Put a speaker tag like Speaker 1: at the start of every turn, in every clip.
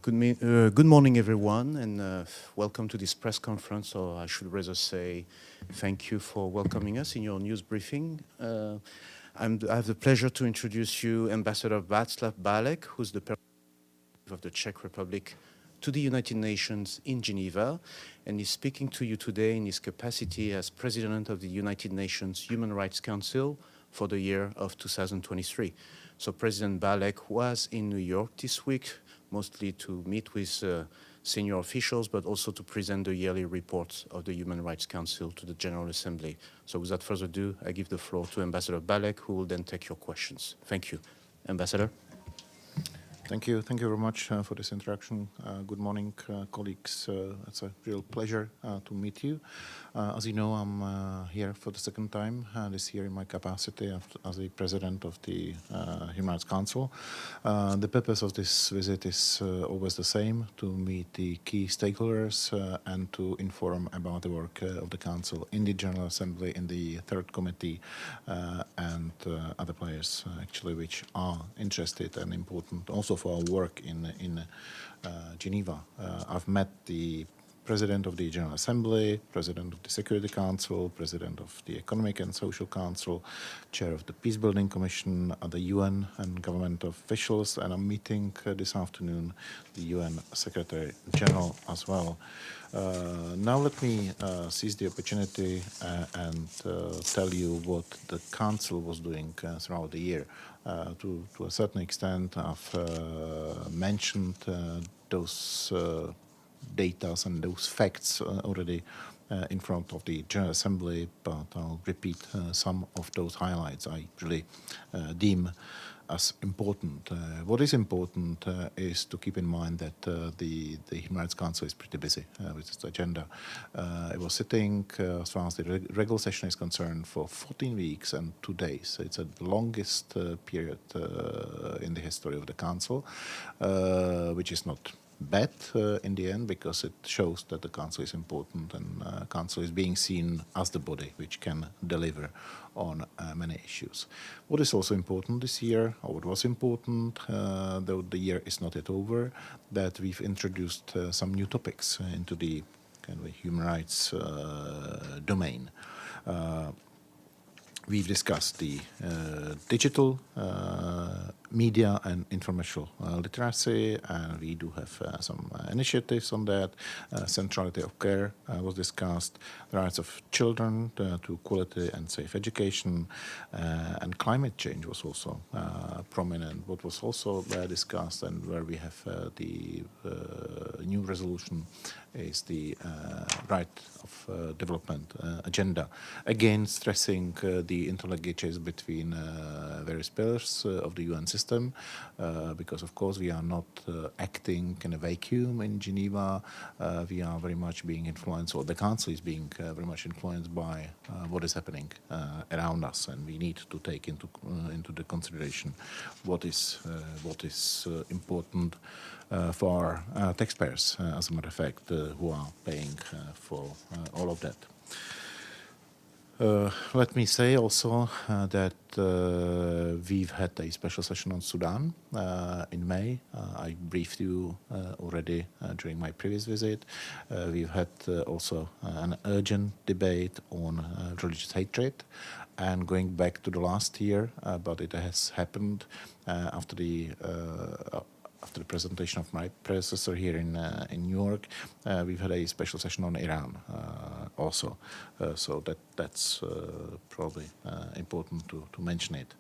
Speaker 1: Good morning, everyone, and welcome to this press conference, or I should rather say thank you for welcoming us in your news briefing. I have the pleasure to introduce you Ambassador Václav Bálek, who's the President of the Czech Republic to the United Nations in Geneva, and he's speaking to you today in his capacity as President of the United Nations Human Rights Council for the year of 2023. So President Bálek was in New York this week, mostly to meet with senior officials, but also to present the yearly reports of the Human Rights Council to the General Assembly. So without further ado, I give the floor to Ambassador Bálek, who will then take your questions. Thank you. Ambassador.
Speaker 2: Thank you very much for this introduction. Good morning, colleagues. It's a real pleasure to meet you. As you know, I'm here for the second time this year in my capacity as the President of the Human Rights Council. The purpose of this visit is always the same: to meet the key stakeholders and to inform about the work of the Council in the General Assembly, in the Third Committee, and other players, actually, which are interested and important also for our work in Geneva. I've met the President of the General Assembly, President of the Security Council, President of the Economic and Social Council, Chair of the Peacebuilding Commission, other UN and government officials, and I'm meeting this afternoon the UN Secretary General as well. Now let me seize the opportunity and tell you what the Council was doing throughout the year. To a certain extent, I've mentioned those data and those facts already in front of the General Assembly, but I'll repeat some of those highlights I really deem as important. What is important is to keep in mind that the Human Rights Council is pretty busy with its agenda. It was sitting, as far as the regular session is concerned, for 14 weeks and 2 days. It's the longest period in the history of the Council, which is not bad in the end, because it shows that the Council is important and Council is being seen as the body which can deliver on many issues. What is also important this year, or what was important, though the year is not yet over, that we've introduced some new topics into the kind of human rights domain. We've discussed the digital media and informational literacy, and we do have some initiatives on that. Centrality of care was discussed, the rights of children to quality and safe education, and climate change was also prominent. What was also discussed and where we have the new resolution is the right of development agenda. Again, stressing the interlinkages between various pillars of the UN system, because of course we are not acting in a vacuum in Geneva. We are very much being influenced, or the Council is being very much influenced by what is happening around us, and we need to take into the consideration what is important for taxpayers, as a matter of fact, who are paying for all of that. Let me say also that we've had a special session on Sudan in May. I briefed you already during my previous visit. We've had also an urgent debate on religious hatred. And going back to the last year, but it has happened after the presentation of my predecessor here in New York, we've had a special session on Iran also. So that's probably important to mention it.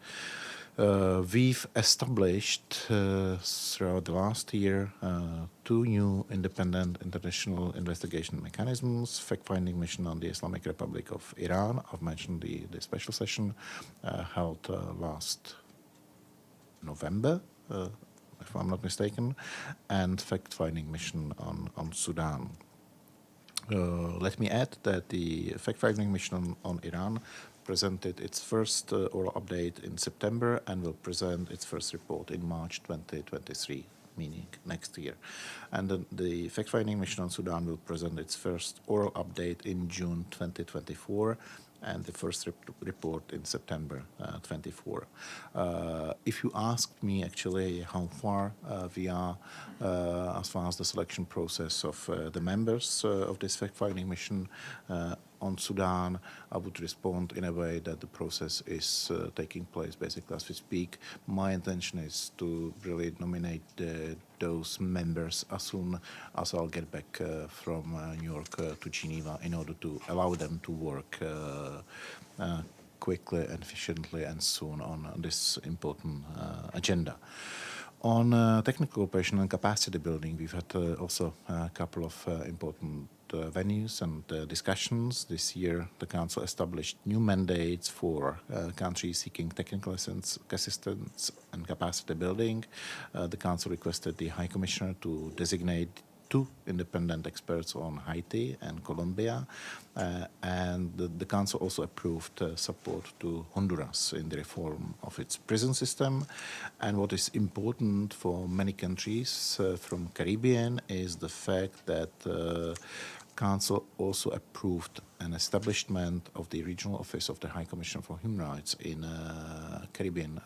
Speaker 2: We've established throughout the last year 2 new independent international investigation mechanisms: fact-finding mission on the Islamic Republic of Iran. I've mentioned the special session held last November, if I'm not mistaken, and fact-finding mission on Sudan. Let me add that the fact-finding mission on Iran presented its first oral update in September and will present its first report in March 2023, meaning next year. And the fact-finding mission on Sudan will present its first oral update in June 2024 and the first report in September 24. If you asked me actually how far we are as far as the selection process of the members of this fact-finding mission on Sudan, I would respond in a way that the process is taking place basically as we speak. My intention is to really nominate those members as soon as I'll get back from New York to Geneva in order to allow them to work quickly and efficiently and soon on this important agenda. On technical cooperation and capacity building, we've had also a couple of important venues and discussions. This year, the Council established new mandates for countries seeking technical assistance and capacity building. The Council requested the High Commissioner to designate 2 independent experts on Haiti and Colombia, and the Council also approved support to Honduras in the reform of its prison system. And what is important for many countries from Caribbean is the fact that Council also approved an establishment of the Regional Office of the High Commissioner for Human Rights in Caribbean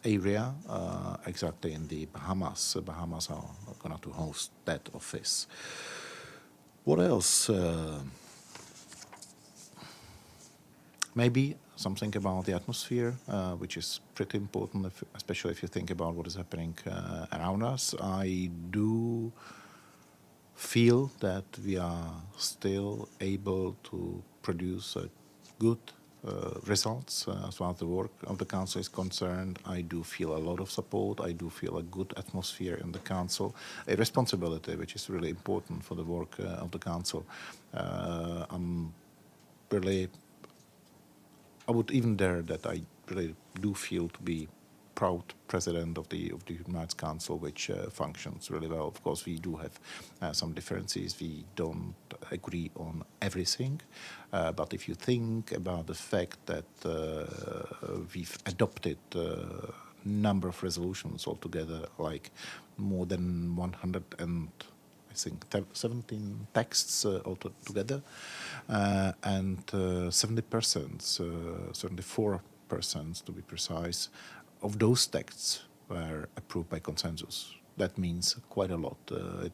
Speaker 2: area, exactly in the Bahamas. Bahamas are going to host that office. What else? Maybe something about the atmosphere, which is pretty important, especially if you think about what is happening around us. I do feel that we are still able to produce good results as far as the work of the Council is concerned. I do feel a lot of support. I do feel a good atmosphere in the Council, a responsibility which is really important for the work of the Council. I'm really, I would even dare that I really do feel to be proud president of the Human Rights Council, which functions really well. Of course, we do have some differences. We don't agree on everything, but if you think about the fact that we've adopted a number of resolutions altogether, like more than 100 and I think 17 texts altogether, and 70%, 74% to be precise, of those texts were approved by consensus. That means quite a lot.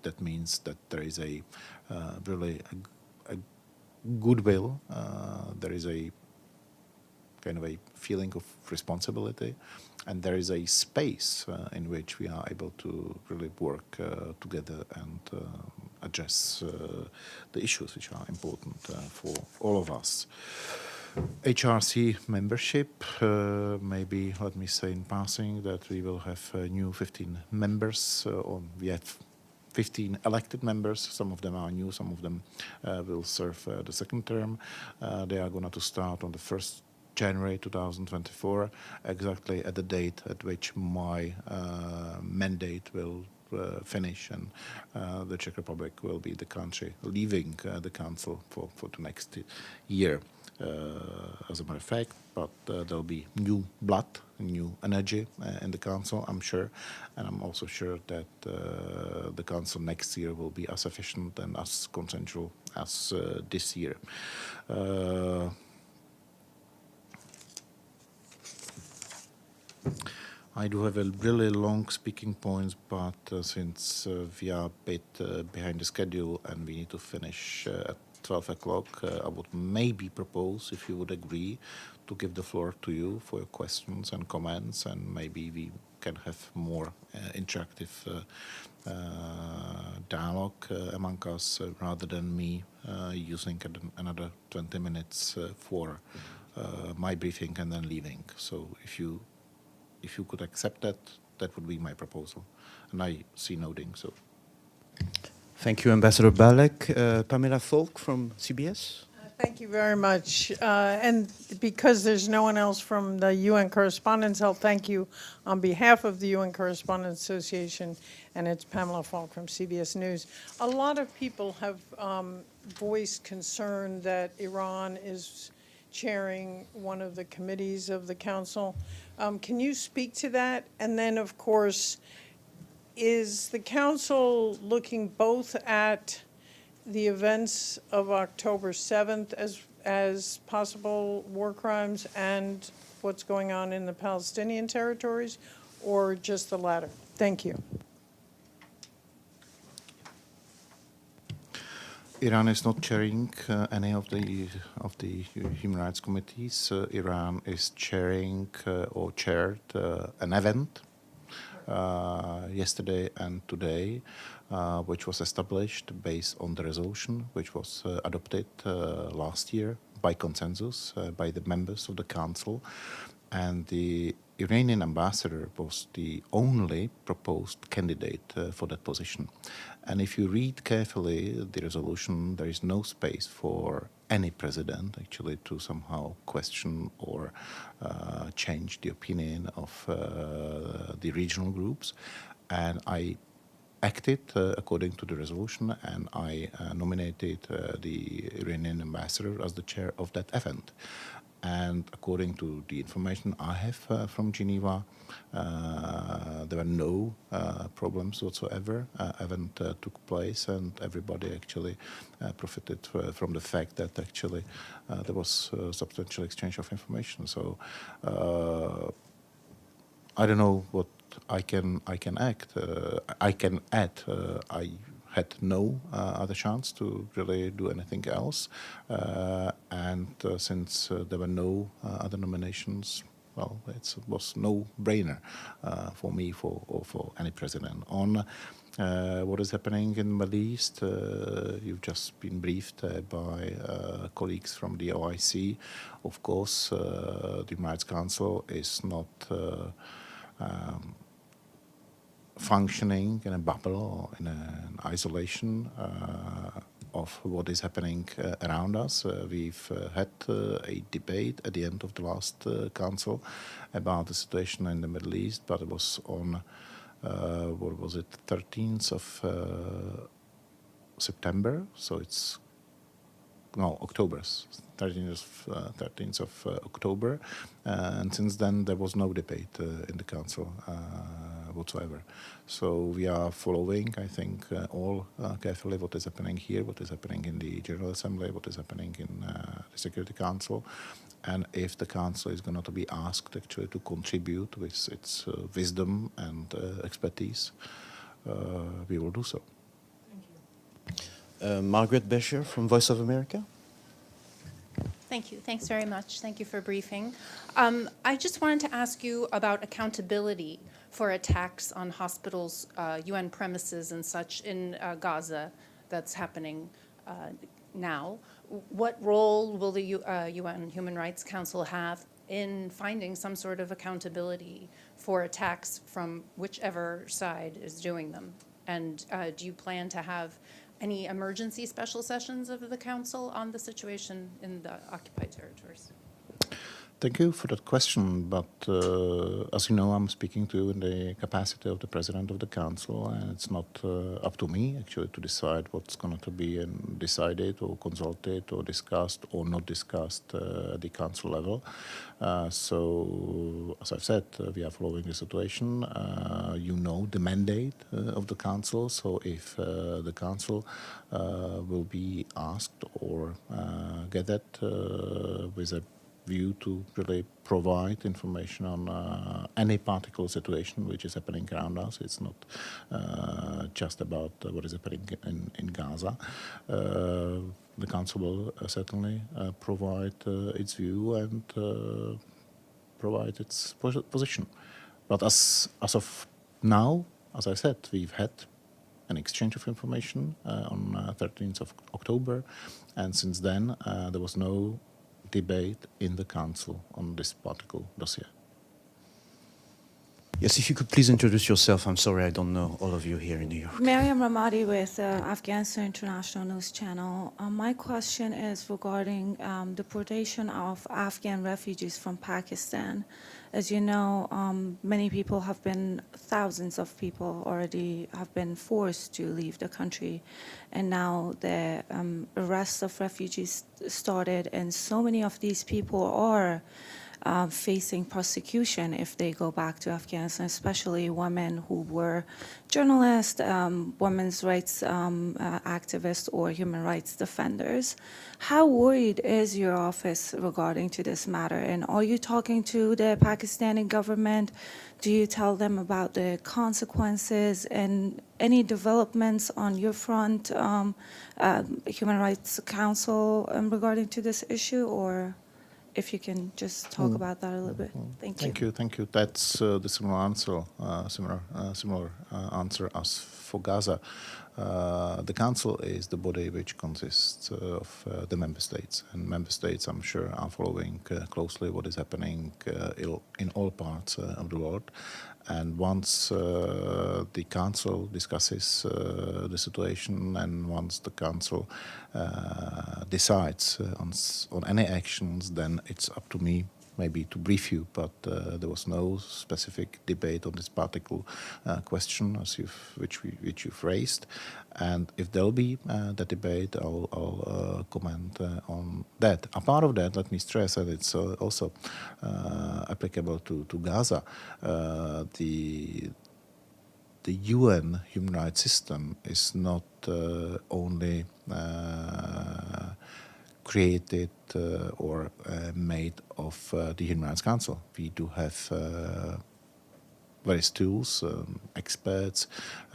Speaker 2: That means that there is a really a goodwill. There is a kind of a feeling of responsibility, and there is a space in which we are able to really work together and address the issues which are important for all of us. HRC membership, maybe let me say in passing that we will have new 15 members, or we have 15 elected members. Some of them are new, some of them will serve the second term. They are going to start on the 1st January 2024, exactly at the date at which my mandate will finish, and the Czech Republic will be the country leaving the Council for the next year. As a matter of fact, but there'll be new blood, new energy in the Council, I'm sure, and I'm also sure that the Council next year will be as efficient and as consensual as this year. I do have a really long speaking points, but since we are a bit behind the schedule and we need to finish at 12 o'clock, I would maybe propose, if you would agree, to give the floor to you for your questions and comments, and maybe we can have more interactive dialogue among us rather than me using another 20 minutes for my briefing and then leaving. So if you could accept that, that would be my proposal. And I see nodding, so.
Speaker 1: Thank you, Ambassador Bálek. Pamela Falk from CBS.
Speaker 3: Thank you very much. And because there's no one else from the UN Correspondents, I'll thank you on behalf of the UN Correspondents Association, and it's Pamela Falk from CBS News. A lot of people have voiced concern that Iran is chairing one of the committees of the Council. Can you speak to that? And then, of course, is the Council looking both at the events of October 7th as possible war crimes and what's going on in the Palestinian territories, or just the latter? Thank you.
Speaker 2: Iran is not chairing any of the human rights committees. Iran is chairing or chaired an event yesterday and today, which was established based on the resolution which was adopted last year by consensus by the members of the council, and the Iranian ambassador was the only proposed candidate for that position. And if you read carefully the resolution, there is no space for any president actually to somehow question or change the opinion of the regional groups. And I acted according to the resolution, and I nominated the Iranian ambassador as the chair of that event. And according to the information I have from Geneva, there were no problems whatsoever. Event took place, and everybody actually profited from the fact that actually there was substantial exchange of information. So I don't know what I can add. I had no other chance to really do anything else, and since there were no other nominations, well, it was no brainer for me or for any president. On what is happening in the Middle East, you've just been briefed by colleagues from the OIC. Of course, the Human Rights Council is not functioning in a bubble or in an isolation of what is happening around us. We've had a debate at the end of the last council about the situation in the Middle East, but it was on, 13th of September, so it's, no, October, 13th of October, and since then there was no debate in the council whatsoever. So we are following, I think, all carefully what is happening here, what is happening in the General Assembly, what is happening in the Security Council, and if the Council is going to be asked actually to contribute with its wisdom and expertise, we will do so.
Speaker 1: Margaret Becher from Voice of America.
Speaker 4: Thank you. Thanks very much. Thank you for briefing. I just wanted to ask you about accountability for attacks on hospitals, UN premises and such in Gaza that's happening now. What role will the UN Human Rights Council have in finding some sort of accountability for attacks from whichever side is doing them? And do you plan to have any emergency special sessions of the Council on the situation in the occupied territories?
Speaker 2: Thank you for that question, but as you know, I'm speaking to you in the capacity of the President of the Council, and it's not up to me actually to decide what's going to be decided or consulted or discussed or not discussed at the Council level. So, as I've said, we are following the situation. You know the mandate of the Council, so if the Council will be asked or gathered with a view to really provide information on any particular situation which is happening around us. It's not just about what is happening in Gaza. The Council will certainly provide its view and provide its position. But as of now, as I said, we've had an exchange of information on 13th of October, and since then there was no debate in the Council on this particular dossier.
Speaker 1: Yes, if you could please introduce yourself. I'm sorry, I don't know all of you here in New York.
Speaker 5: Mariam Ramadi with Afghanistan International News Channel. My question is regarding deportation of Afghan refugees from Pakistan. As you know, many people have been, thousands of people already have been forced to leave the country. And now the arrest of refugees started, and so many of these people are facing prosecution if they go back to Afghanistan, especially women who were journalists, women's rights activists, or human rights defenders. How worried is your office regarding to this matter? And are you talking to the Pakistani government? Do you tell them about the consequences and any developments on your front, Human Rights Council, regarding to this issue? Or if you can just talk about that a little bit. Thank you.
Speaker 2: Thank you. That's the similar answer as for Gaza. The Council is the body which consists of the member states, and member states, I'm sure, are following closely what is happening in all parts of the world. And once the Council discusses the situation, and once the Council decides on any actions, then it's up to me maybe to brief you, but there was no specific debate on this particular question which you've raised. And if there'll be the debate, I'll comment on that. Apart of that, let me stress that it's also applicable to Gaza. The UN human rights system is not only created or made of the Human Rights Council. We do have various tools, experts,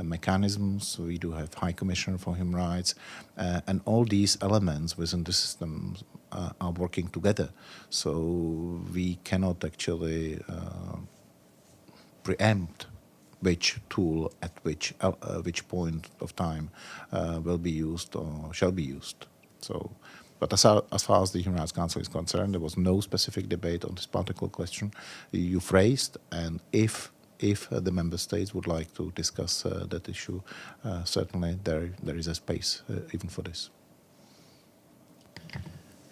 Speaker 2: mechanisms. We do have High Commissioner for Human Rights, and all these elements within the system are working together. So we cannot actually preempt which tool at which point of time will be used or shall be used. So, but as far as the Human Rights Council is concerned, there was no specific debate on this particular question you've raised, and if the member states would like to discuss that issue, certainly there is a space even for this.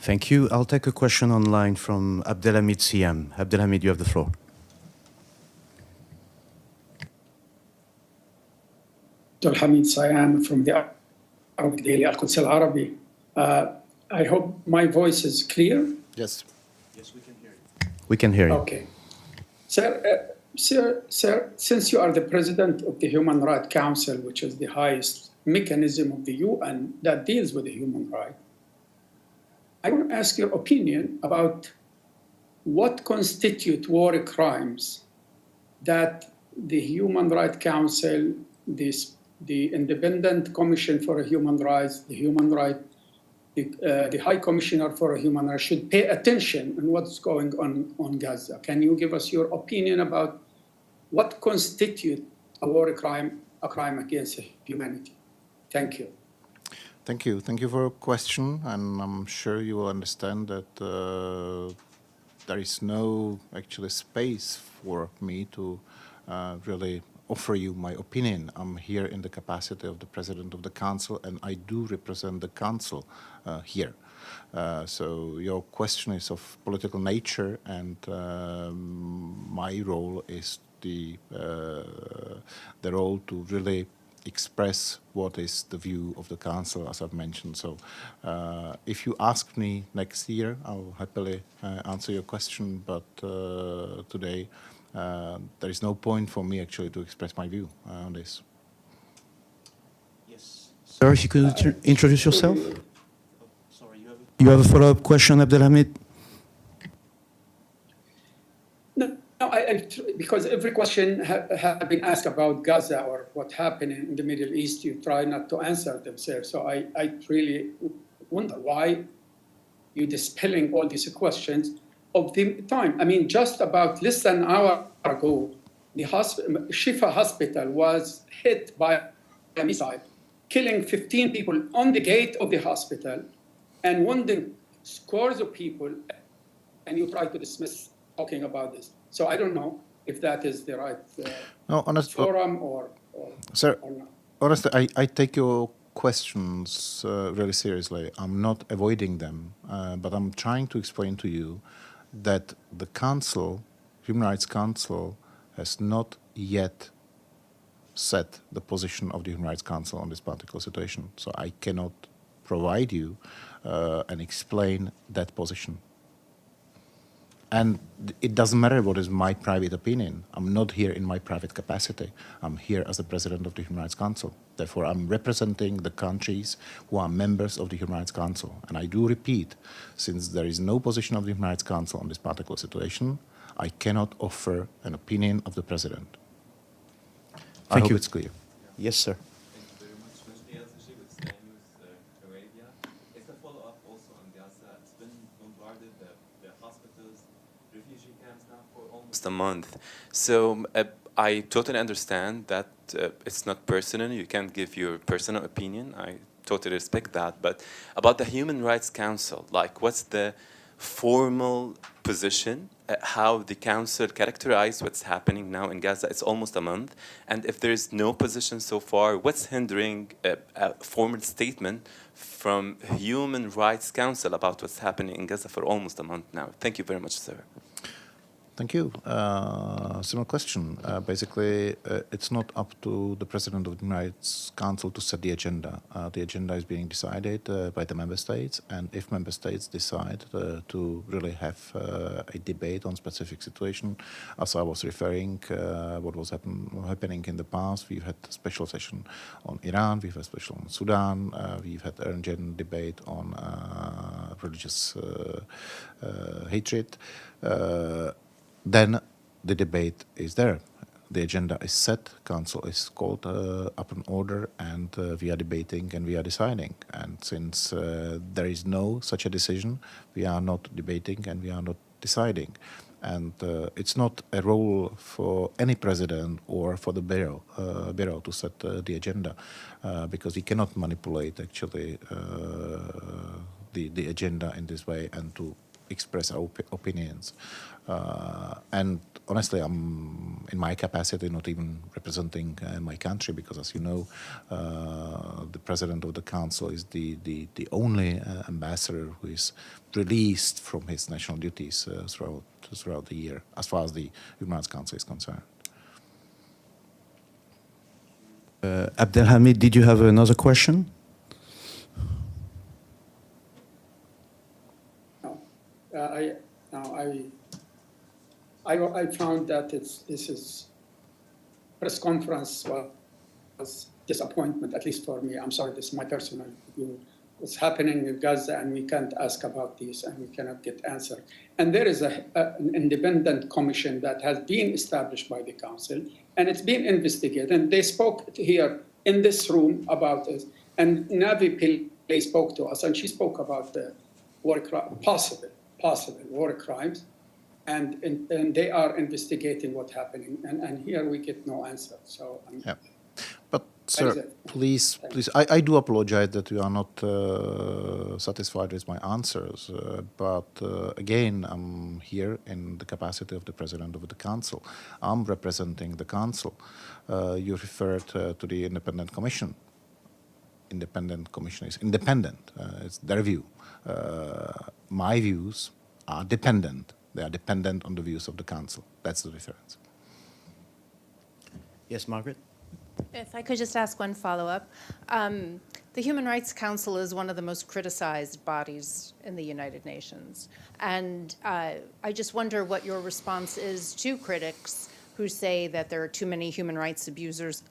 Speaker 1: Thank you. I'll take a question online from Abdelhamid Siam. Abdelhamid, you have the floor.
Speaker 6: Abdelhamid Siam from the Arabic Daily Al-Quds Al-Arabi. I hope my voice is clear.
Speaker 2: Yes.
Speaker 1: Yes, we can hear you. We can hear you.
Speaker 6: Okay. Sir, since you are the president of the Human Rights Council, which is the highest mechanism of the UN that deals with the human rights, I want to ask your opinion about what constitute war crimes that the Human Rights Council, the Independent Commission for Human Rights, the High Commissioner for Human Rights should pay attention on what's going on Gaza. Can you give us your opinion about what constitutes a war crime, a crime against humanity? Thank you.
Speaker 2: Thank you. Thank you for your question, and I'm sure you will understand that there is no actually space for me to really offer you my opinion. I'm here in the capacity of the President of the Council, and I do represent the Council here. So your question is of political nature, and my role is the role to really express what is the view of the Council, as I've mentioned. So if you ask me next year, I'll happily answer your question, but today there is no point for me actually to express my view on this.
Speaker 1: Yes. Sir, if you could introduce yourself. Sorry, you have a follow-up question, Abdelhamid?
Speaker 6: No, because every question has been asked about Gaza or what happened in the Middle East, you try not to answer them, sir. So I really wonder why you're dispelling all these questions of the time. I mean, just about less than an hour ago, the Shifa hospital was hit by a missile, killing 15 people on the gate of the hospital and wounding scores of people, and you try to dismiss talking about this. So I don't know if that is the right forum or
Speaker 2: sir,
Speaker 6: or not.
Speaker 2: Honestly, I take your questions really seriously. I'm not avoiding them, but I'm trying to explain to you that the Council, Human Rights Council, has not yet set the position of the Human Rights Council on this particular situation. So I cannot provide you and explain that position. And it doesn't matter what is my private opinion. I'm not here in my private capacity. I'm here as the president of the Human Rights Council. Therefore, I'm representing the countries who are members of the Human Rights Council. And I do repeat, since there is no position of the Human Rights Council on this particular situation, I cannot offer an opinion of the president. I hope
Speaker 1: you.
Speaker 2: it's clear.
Speaker 1: Yes, sir.
Speaker 7: Thank you very much. Majdi Al-Saji with Sky News Arabia. It's a follow-up also on Gaza. It's been bombarded, the hospitals, refugee camps now for almost a month. So I totally understand that it's not personal. You can't give your personal opinion. I totally respect that. But about the Human Rights Council, like what's the formal position, how the council characterize what's happening now in Gaza? It's almost a month. And if there is no position so far, what's hindering a formal statement from Human Rights Council about what's happening in Gaza for almost a month now? Thank you very much, sir.
Speaker 2: Thank you. Similar question. Basically, it's not up to the President of the Human Rights Council to set the agenda. The agenda is being decided by the member states, and if member states decide to really have a debate on specific situation, as I was referring, what was happening in the past, we've had a special session on Iran, we've had a special on Sudan, we've had an urgent debate on religious hatred. Then the debate is there. The agenda is set, council is called up in order, and we are debating and we are deciding. And since there is no such a decision, we are not debating and we are not deciding. And it's not a role for any president or for the bureau to set the agenda, because we cannot manipulate actually the agenda in this way and to express our opinions. And honestly, I'm in my capacity not even representing my country, because as you know, the president of the council is the only ambassador who is released from his national duties throughout the year, as far as the Human Rights Council is concerned.
Speaker 1: Abdelhamid, did you have another question?
Speaker 6: I found that this is press conference was disappointment, at least for me. I'm sorry, this is my personal view. What's happening in Gaza, and we can't ask about this, and we cannot get answer. And there is an independent commission that has been established by the council, and it's been investigated. And they spoke here in this room about it. And Navi Pillay spoke to us, and she spoke about the possible war crimes, and they are investigating what's happening, and here we get no answer. So
Speaker 2: yeah. But sir, please, I do apologize that you are not satisfied with my answers, but again, I'm here in the capacity of the president of the council. I'm representing the council. You referred to the independent commission. Independent commission is independent. It's their view. My views are dependent. They are dependent on the views of the council. That's the difference.
Speaker 1: Yes, Margaret?
Speaker 4: If I could just ask one follow-up. The Human Rights Council is one of the most criticized bodies in the United Nations. And I just wonder what your response is to critics who say that there are too many human rights abusers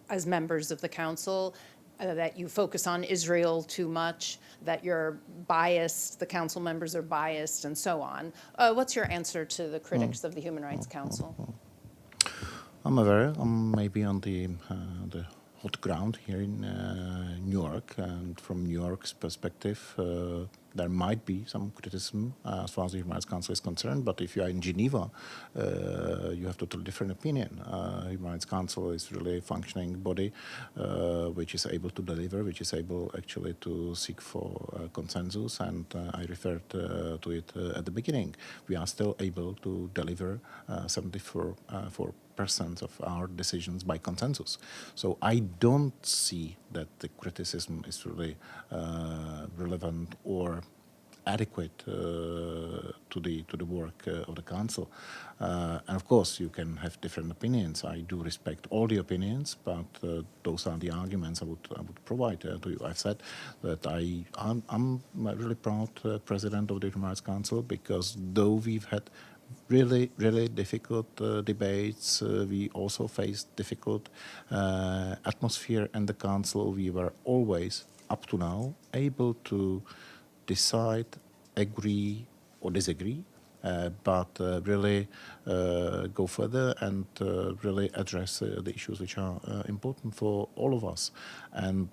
Speaker 4: as members of the council, that you focus on Israel too much, that you're biased, the council members are biased, and so on. What's your answer to the critics of the Human Rights Council?
Speaker 2: I'm aware. I'm maybe on the hot ground here in New York, and from New York's perspective, there might be some criticism as far as the Human Rights Council is concerned. But if you are in Geneva, you have totally different opinion. Human Rights Council is really a functioning body which is able to deliver, which is able actually to seek for consensus. And I referred to it at the beginning. We are still able to deliver 74% of our decisions by consensus. So I don't see that the criticism is really relevant or adequate to the work of the Council. And of course, you can have different opinions. I do respect all the opinions, but those are the arguments I would provide to you. I've said that I'm a really proud president of the Human Rights Council, because though we've had really difficult debates, we also faced difficult atmosphere in the Council. We were always, up to now, able to decide, agree or disagree, but really go further and really address the issues which are important for all of us. And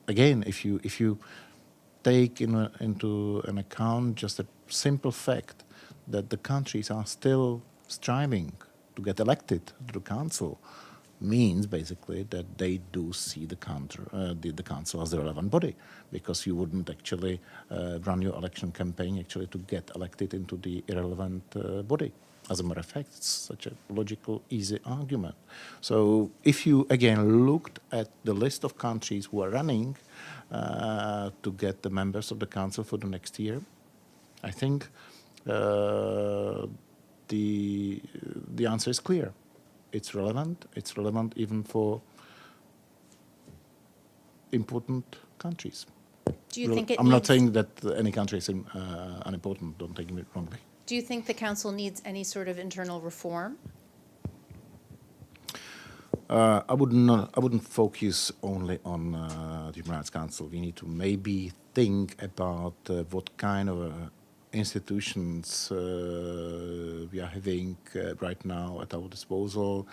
Speaker 2: again, if you take into an account just a simple fact that the countries are still striving to get elected to the Council, means basically that they do see the Council as the relevant body, because you wouldn't actually run your election campaign actually to get elected into the irrelevant body. As a matter of fact, it's such a logical, easy argument. So if you again looked at the list of countries who are running to get the members of the Council for the next year, I think the answer is clear. It's relevant. It's relevant even for important countries.
Speaker 4: Do you think
Speaker 2: I'm not saying that any country is unimportant. Don't take me wrongly.
Speaker 4: Do you think the Council needs any sort of internal reform?
Speaker 2: I wouldn't focus only on the Human Rights Council. We need to maybe think about what kind of institutions we are having right now at our disposal,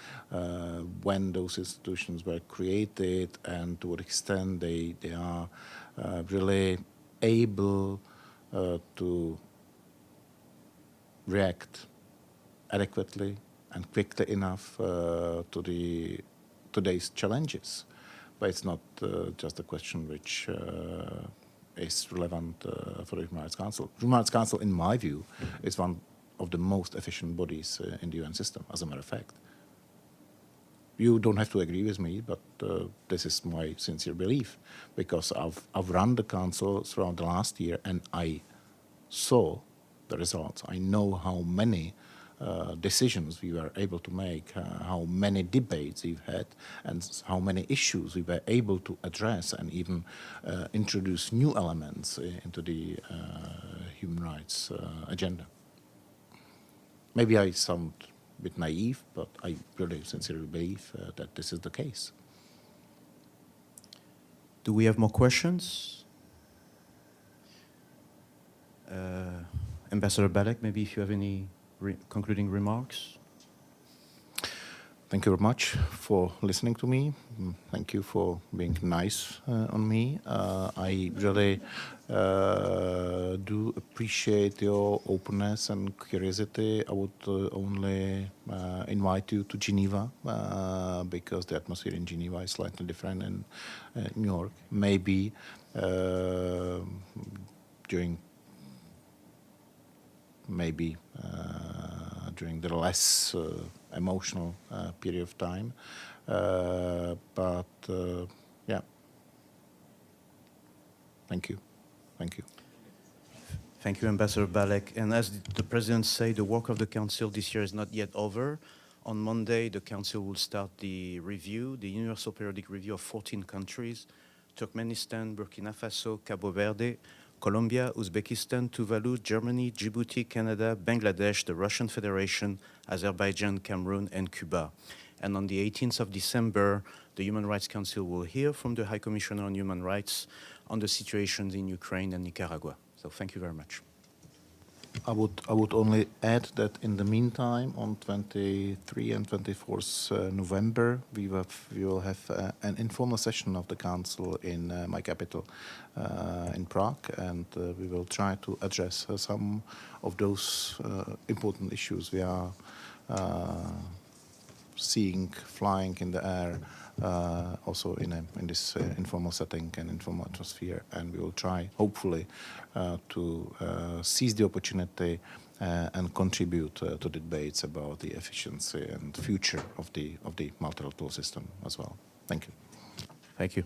Speaker 2: when those institutions were created, and to what extent they are really able to react adequately and quickly enough to today's challenges. But it's not just a question which is relevant for the Human Rights Council. The Human Rights Council, in my view, is one of the most efficient bodies in the UN system, as a matter of fact. You don't have to agree with me, but this is my sincere belief, because I've run the Council throughout the last year, and I saw the results. I know how many decisions we were able to make, how many debates we've had, and how many issues we were able to address, and even introduce new elements into the human rights agenda. Maybe I sound a bit naive, but I really sincerely believe that this is the case.
Speaker 1: Do we have more questions? Ambassador Bálek, maybe if you have any concluding remarks?
Speaker 2: Thank you very much for listening to me. Thank you for being nice on me. I really do appreciate your openness and curiosity. I would only invite you to Geneva, because the atmosphere in Geneva is slightly different in New York. Maybe during the less emotional period of time. But yeah, thank you. Thank you.
Speaker 1: Thank you, Ambassador Bálek. And as the President said, the work of the Council this year is not yet over. On Monday, the Council will start the review, the Universal Periodic Review of 14 countries: Turkmenistan, Burkina Faso, Cabo Verde, Colombia, Uzbekistan, Tuvalu, Germany, Djibouti, Canada, Bangladesh, the Russian Federation, Azerbaijan, Cameroon, and Cuba. And on the 18th of December, the Human Rights Council will hear from the High Commissioner on Human Rights on the situations in Ukraine and Nicaragua. So thank you very much.
Speaker 2: I would only add that in the meantime, on 23 and 24th November, we will have an informal session of the Council in my capital, in Prague, and we will try to address some of those important issues we are seeing flying in the air, also in this informal setting and informal atmosphere, and we will try, hopefully, to seize the opportunity and contribute to the debates about the efficiency and future of the multilateral system as well. Thank you.
Speaker 1: Thank you.